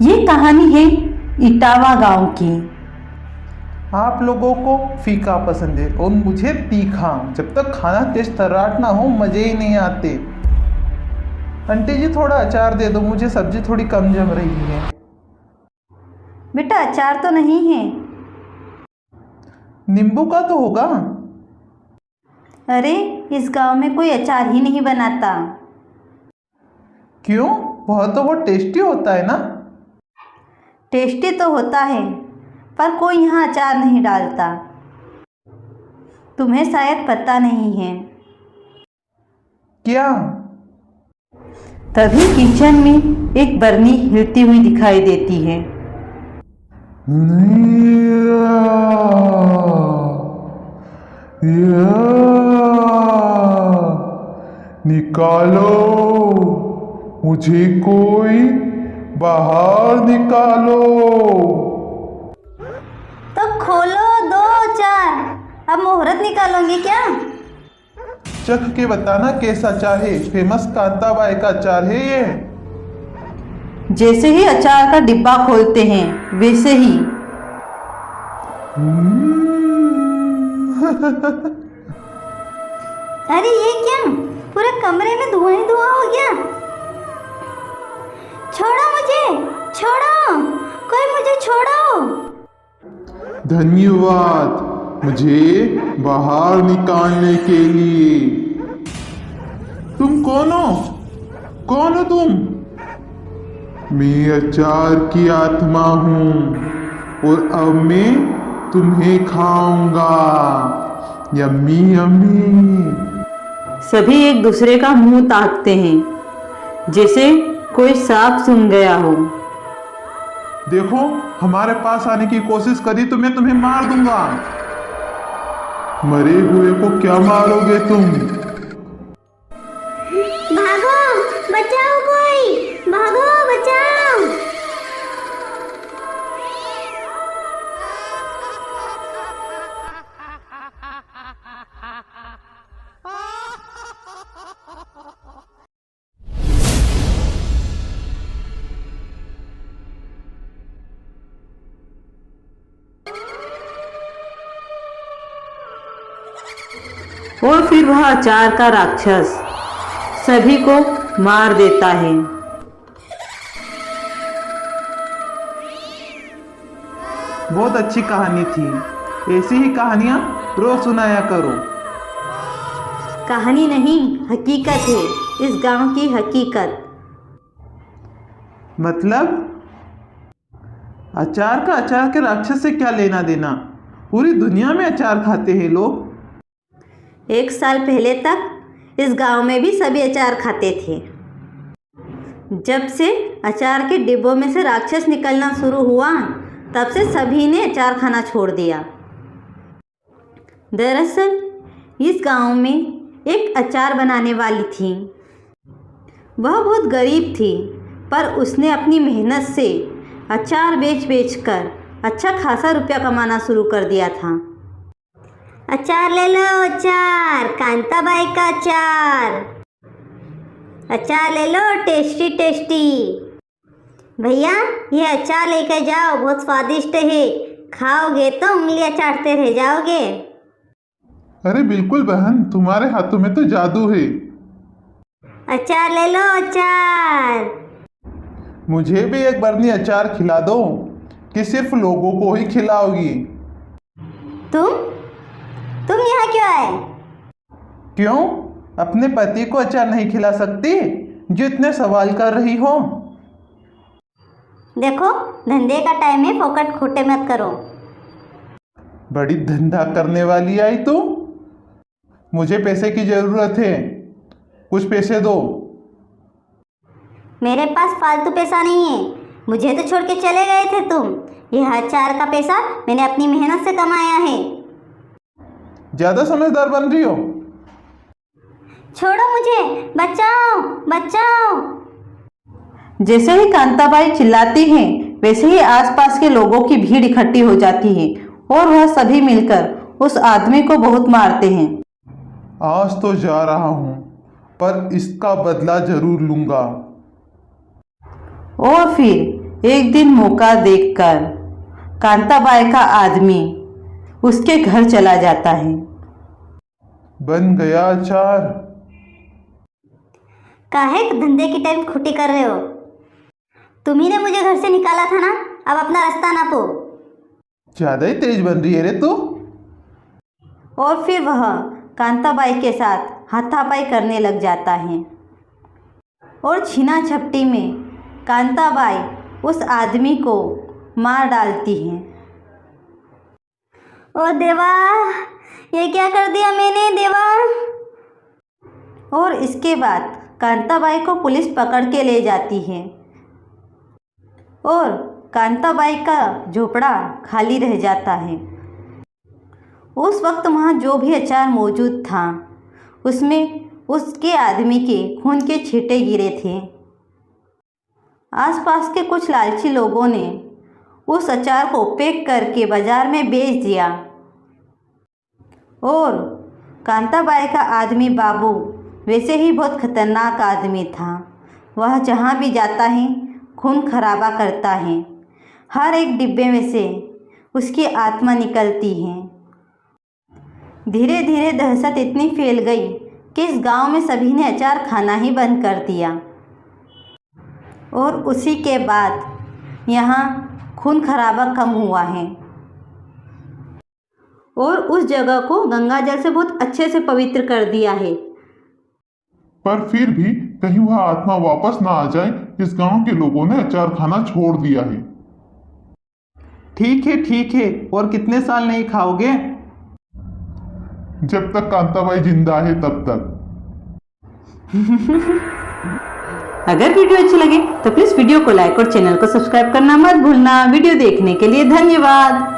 ये कहानी है इटावा गांव की। आप लोगों को फीका पसंद है और मुझे तीखा। जब तक खाना टेस्ट तराट ना हो मज़े ही नहीं आते। आंटी जी थोड़ा अचार दे दो, मुझे सब्जी थोड़ी कम जम रही है। बेटा अचार तो नहीं है। नींबू का तो होगा। अरे इस गांव में कोई अचार ही नहीं बनाता। क्यों? वह तो बहुत टेस्टी होता है ना। टेस्टी तो होता है पर कोई यहाँ अचार नहीं डालता। तुम्हें शायद पता नहीं है। क्या? तभी किचन में एक बरनी हिलती हुई दिखाई देती है। निकालो मुझे, कोई बाहर निकालो। तो खोलो दो अचार। अब मुहूर्त निकालोगे क्या? चख के बताना कैसा अचार है। फेमस कांताबाई का अचार है ये। जैसे ही अचार का डिब्बा खोलते हैं वैसे ही अरे ये क्या, पूरे कमरे में धुआं ही धुआं हो गया। छोड़ो मुझे, छोड़ो, कोई मुझे छोड़ो। धन्यवाद मुझे बाहर निकालने के लिए। तुम कौन हो? कौन हो तुम? मैं अचार की आत्मा हूँ और अब मैं तुम्हें खाऊंगा। Yummy yummy. सभी एक दूसरे का मुंह ताकते हैं जैसे कोई सांप सूंघ गया हो। देखो, हमारे पास आने की कोशिश करी तो मैं तुम्हें मार दूंगा। मरे हुए को क्या मारोगे तुम? भागो, बचाओ, कोई भागो, बचाओ। और फिर वह अचार का राक्षस सभी को मार देता है। बहुत अच्छी कहानी थी। ऐसी ही कहानियां रोज सुनाया करो। कहानी नहीं, हकीकत है, इस गांव की हकीकत। मतलब अचार का अचार के राक्षस से क्या लेना देना? पूरी दुनिया में अचार खाते हैं लोग। 1 साल पहले तक इस गांव में भी सभी अचार खाते थे। जब से अचार के डिब्बों में से राक्षस निकलना शुरू हुआ तब से सभी ने अचार खाना छोड़ दिया। दरअसल इस गांव में एक अचार बनाने वाली थी। वह बहुत गरीब थी पर उसने अपनी मेहनत से अचार बेच कर अच्छा खासा रुपया कमाना शुरू कर दिया था। अचार ले लो, अचार, कांताबाई का अचार। अचार ले लो, टेस्टी टेस्टी। भैया ये अचार लेकर जाओ, बहुत स्वादिष्ट है। खाओगे तो उंगलियां चाटते रह जाओगे। अरे बिल्कुल बहन, तुम्हारे हाथों में तो जादू है। अचार ले लो, अचार। मुझे भी एक बरनी अचार खिला दो कि सिर्फ लोगों को ही खिलाओगी। तुम यहाँ क्यों आए? क्यों? अपने पति को अचार नहीं खिला सकती जो इतने सवाल कर रही हो? देखो धंधे का टाइम है, फोकट खोटे मत करो। बड़ी धंधा करने वाली आई तू। मुझे पैसे की जरूरत है, कुछ पैसे दो। मेरे पास फालतू पैसा नहीं है। मुझे तो छोड़ के चले गए थे तुम। यह अचार का पैसा मैंने अपनी मेहनत से कमाया है। ज्यादा समझदार बन रही हो। छोड़ो मुझे, बचाओ, बचाओ। जैसे ही कांताबाई चिल्लाती हैं वैसे ही आसपास के लोगों की भीड़ इकट्ठी हो जाती है और वह सभी मिलकर उस आदमी को बहुत मारते हैं। आज तो जा रहा हूं पर इसका बदला जरूर लूंगा। और फिर एक दिन मौका देखकर कांताबाई का आदमी उसके घर चला जाता है। बन गया अचार। काहे धंधे की टाइम खुटी कर रहे हो? तुम्ही ने मुझे घर से निकाला था ना, अब अपना रास्ता नापो। ज्यादा ही तेज बन रही है रे तू। और फिर वह कांताबाई के साथ हाथापाई करने लग जाता है और छीना झपटी में कांताबाई उस आदमी को मार डालती है। ओ देवा, ये क्या कर दिया मैंने देवा। और इसके बाद कांताबाई को पुलिस पकड़ के ले जाती है और कांताबाई का झोपड़ा खाली रह जाता है। उस वक्त वहाँ जो भी अचार मौजूद था उसमें उसके आदमी के खून के छींटे गिरे थे। आसपास के कुछ लालची लोगों ने उस अचार को पैक करके बाजार में बेच दिया और कांताबाई का आदमी बाबू वैसे ही बहुत खतरनाक आदमी था। वह जहाँ भी जाता है खून खराबा करता है। हर एक डिब्बे में से उसकी आत्मा निकलती है। धीरे धीरे दहशत इतनी फैल गई कि इस गांव में सभी ने अचार खाना ही बंद कर दिया और उसी के बाद यहाँ खून खराबा कम हुआ है और उस जगह को गंगा जल से बहुत अच्छे से पवित्र कर दिया है। पर फिर भी कहीं वह आत्मा वापस ना आ जाए, इस गांव के लोगों ने अचार खाना छोड़ दिया है। ठीक है। और कितने साल नहीं खाओगे? जब तक कांताबाई जिंदा है तब तक। अगर वीडियो अच्छी लगे तो प्लीज़ वीडियो को लाइक और चैनल को सब्सक्राइब करना मत भूलना। वीडियो देखने के लिए धन्यवाद।